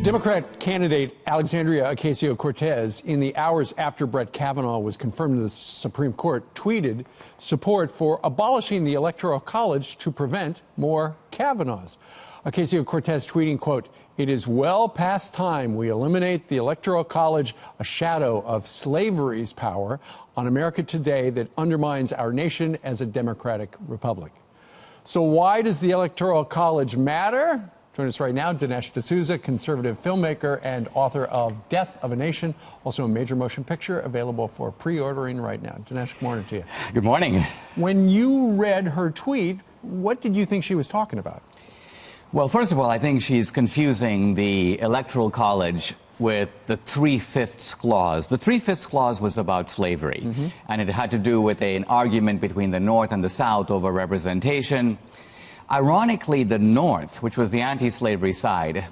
Democrat candidate Alexandria Ocasio-Cortez, in the hours after Brett Kavanaugh was confirmed to the Supreme Court, tweeted support for abolishing the Electoral College to prevent more Kavanaughs. Ocasio-Cortez tweeting, quote, "It is well past time we eliminate the Electoral College, a shadow of slavery's power on America today that undermines our nation as a democratic republic." So why does the Electoral College matter? Join us right now, Dinesh D'Souza, conservative filmmaker and author of Death of a Nation, also a major motion picture available for pre-ordering right now. Dinesh, good morning to you. Good morning. When you read her tweet, what did you think she was talking about? Well, first of all, I think she's confusing the Electoral College with the 3/5 clause. The 3/5 clause was about slavery, and it had to do with an argument between the North and the South over representation. Ironically, the North, which was the anti-slavery side,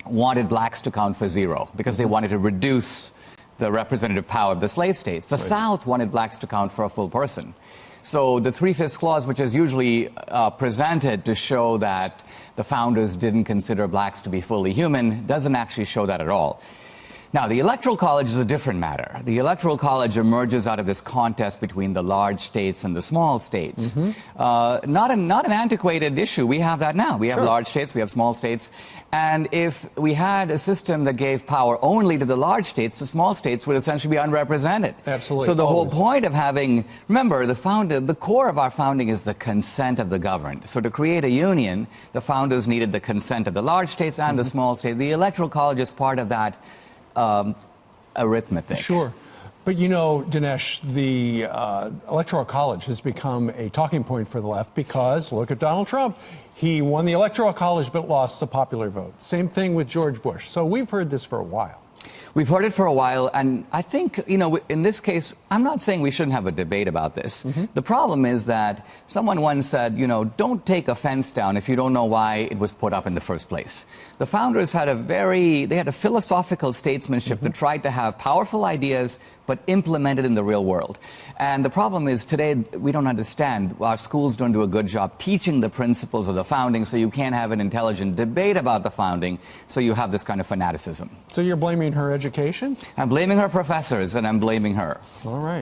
wanted blacks to count for zero because they wanted to reduce the representative power of the slave states. The South wanted blacks to count for a full person. So the 3/5 clause, which is usually presented to show that the founders didn't consider blacks to be fully human, doesn't actually show that at all. Now, the Electoral College is a different matter. The Electoral College emerges out of this contest between the large states and the small states. Not an antiquated issue. We have that now. We have large states, we have small states. And if we had a system that gave power only to the large states, the small states would essentially be unrepresented. Absolutely. So the whole point of having, remember, the core of our founding is the consent of the governed. So to create a union, the founders needed the consent of the large states and the small states. The Electoral College is part of that arithmetic. Sure. But you know, Dinesh, the Electoral College has become a talking point for the left because, look at Donald Trump. He won the Electoral College but lost the popular vote. Same thing with George Bush. So we've heard this for a while. We've heard it for a while, and I think, you know, in this case, I'm not saying we shouldn't have a debate about this. The problem is that someone once said, you know, don't take a fence down if you don't know why it was put up in the first place. The founders had they had a philosophical statesmanship that tried to have powerful ideas but implemented in the real world. And the problem is today we don't understand. Our schools don't do a good job teaching the principles of the founding, so you can't have an intelligent debate about the founding, so you have this kind of fanaticism. So you're blaming her education? I'm blaming her professors, and I'm blaming her. All right.